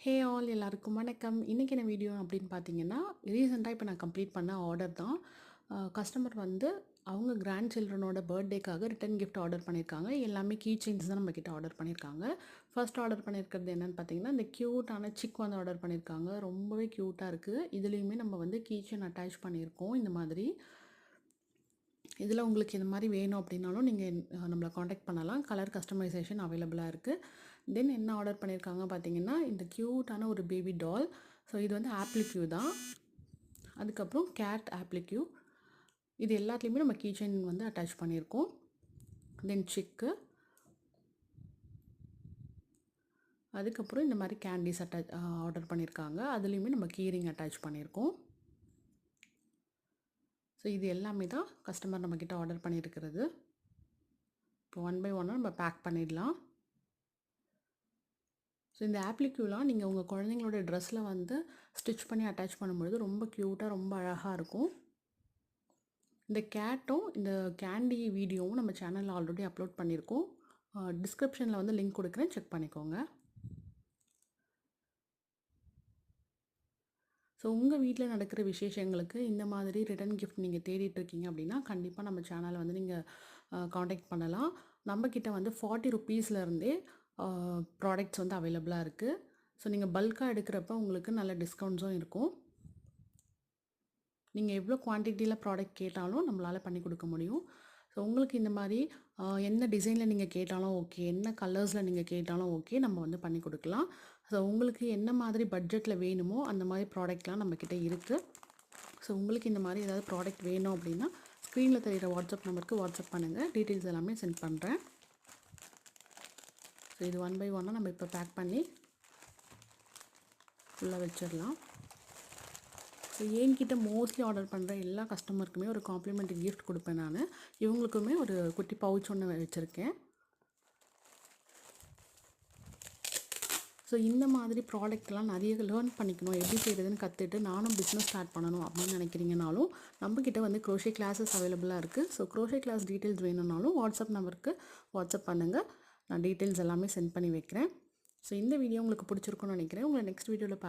Hey all எல்லாருக்கும் வணக்கம். இன்றைக்கி என்ன வீடியோ அப்படின்னு பார்த்தீங்கன்னா, ரீசெண்டாக இப்போ நான் கம்ப்ளீட் பண்ண ஆர்டர் தான். கஸ்டமர் வந்து அவங்க கிராண்ட் சில்ட்ரனோட பர்த்டேக்காக ரிட்டன் கிஃப்ட் ஆர்டர் பண்ணியிருக்காங்க. எல்லாமே கீ செயின்ஸ் தான் நம்மக்கிட்ட ஆர்டர் பண்ணியிருக்காங்க. ஃபர்ஸ்ட் ஆர்டர் பண்ணியிருக்கிறது என்னென்னு பார்த்தீங்கன்னா, இந்த க்யூட்டான சிக் வந்து ஆர்டர் பண்ணியிருக்காங்க. ரொம்பவே க்யூட்டாக இருக்குது. இதுலேயுமே நம்ம வந்து கீ செயின் அட்டாச் பண்ணியிருக்கோம் இந்த மாதிரி. இதில் உங்களுக்கு இந்த மாதிரி வேணும் அப்படின்னாலும் நீங்கள் நம்மளை காண்டாக்ட் பண்ணலாம். கலர் கஸ்டமைசேஷன் அவைலபிளாக இருக்குது. தென் என்ன ஆர்டர் பண்ணியிருக்காங்க பார்த்தீங்கன்னா, இந்த க்யூட்டான ஒரு பேபி டால். ஸோ இது வந்து ஆப்ளிக்யூ தான். அதுக்கப்புறம் கேட் ஆப்ளிக்யூ. இது எல்லாத்துலேயுமே நம்ம கீ செயின் வந்து அட்டாச் பண்ணியிருக்கோம். தென் சிக்கு. அதுக்கப்புறம் இந்த மாதிரி கேண்டீஸ் ஆர்டர் பண்ணியிருக்காங்க. அதுலேயுமே நம்ம கீரிங் அட்டாச் பண்ணியிருக்கோம். ஸோ இது எல்லாமே தான் கஸ்டமர் நம்மக்கிட்ட ஆர்டர் பண்ணியிருக்கிறது. இப்போ ஒன் பை ஒன்னாக நம்ம பேக் பண்ணிடலாம். ஸோ இந்த ஆப்ளிக்யூலாம் நீங்கள் உங்கள் குழந்தைங்களோட ட்ரெஸ்ஸில் வந்து ஸ்டிச் பண்ணி அட்டாச் பண்ணும்பொழுது ரொம்ப க்யூட்டாக ரொம்ப அழகாக இருக்கும். இந்த கேட்டும் இந்த கேண்டி வீடியோவும் நம்ம சேனலில் ஆல்ரெடி அப்லோட் பண்ணியிருக்கோம். டிஸ்கிரிப்ஷனில் வந்து லிங்க் கொடுக்குறேன், செக் பண்ணிக்கோங்க. ஸோ உங்கள் வீட்டில் நடக்கிற விசேஷங்களுக்கு இந்த மாதிரி ரிட்டன் கிஃப்ட் நீங்கள் தேடிட்டுருக்கீங்க அப்படின்னா கண்டிப்பாக நம்ம சேனலை வந்து நீங்கள் காண்டாக்ட் பண்ணலாம். நம்மக்கிட்ட வந்து 40 ருப்பீஸ்லேருந்தே ப்ராடக்ட்ஸ் வந்து அவைலபிளாக இருக்குது. ஸோ நீங்கள் பல்காக எடுக்கிறப்ப உங்களுக்கு நல்ல டிஸ்கவுண்ட்ஸும் இருக்கும். நீங்கள் எவ்வளோ குவான்டிட்டியில் ப்ராடக்ட் கேட்டாலும் நம்மளால் பண்ணி கொடுக்க முடியும். ஸோ உங்களுக்கு இந்த மாதிரி என்ன டிசைனில் நீங்கள் கேட்டாலும் ஓகே, என்ன கலர்ஸில் நீங்கள் கேட்டாலும் ஓகே, நம்ம வந்து பண்ணி கொடுக்கலாம். ஸோ உங்களுக்கு என்ன மாதிரி பட்ஜெட்டில் வேணுமோ அந்த மாதிரி ப்ராடக்ட்லாம் நம்மக்கிட்ட இருக்குது. ஸோ உங்களுக்கு இந்த மாதிரி ஏதாவது ப்ராடக்ட் வேணும் அப்படின்னா ஸ்க்ரீனில் தெரிகிற வாட்ஸ்அப் நம்பருக்கு வாட்ஸ்அப் பண்ணுங்கள். டீட்டெயில்ஸ் எல்லாமே சென்ட் பண்ணுறேன். ஸோ இது ஒன் பை ஒன்னாக நம்ம இப்போ பேக் பண்ணி ஃபுல்லாக வச்சிடலாம். ஸோ என்கிட்ட மோஸ்ட்லி ஆர்டர் பண்ணுற எல்லா கஸ்டமருக்குமே ஒரு காம்ப்ளிமெண்ட்ரி கிஃப்ட் கொடுப்பேன் நான். இவங்களுக்குமே ஒரு குட்டி பவுச் ஒன்று வச்சுருக்கேன். ஸோ இந்த மாதிரி ப்ராடக்ட்லாம் நிறைய லேர்ன் பண்ணிக்கணும், எப்படி செய்கிறதுன்னு கற்றுட்டு நானும் பிஸ்னஸ் ஸ்டார்ட் பண்ணணும் அப்படின்னு நினைக்கிறீங்கனாலும் நம்மக்கிட்ட வந்து க்ரோஷே கிளாஸஸ் அவைலபிளாக இருக்குது. ஸோ க்ரோஷே கிளாஸ் டீட்டெயில்ஸ் வேணும்னாலும் வாட்ஸ்அப் நம்பருக்கு வாட்ஸ்அப் பண்ணுங்கள். நான் டீட்டெயில்ஸ் எல்லாமே சென்ட் பண்ணி வைக்கிறேன். ஸோ இந்த வீடியோ உங்களுக்கு பிடிச்சிருக்குன்னு நினைக்கிறேன். உங்களை நெக்ஸ்ட் வீடியோவில்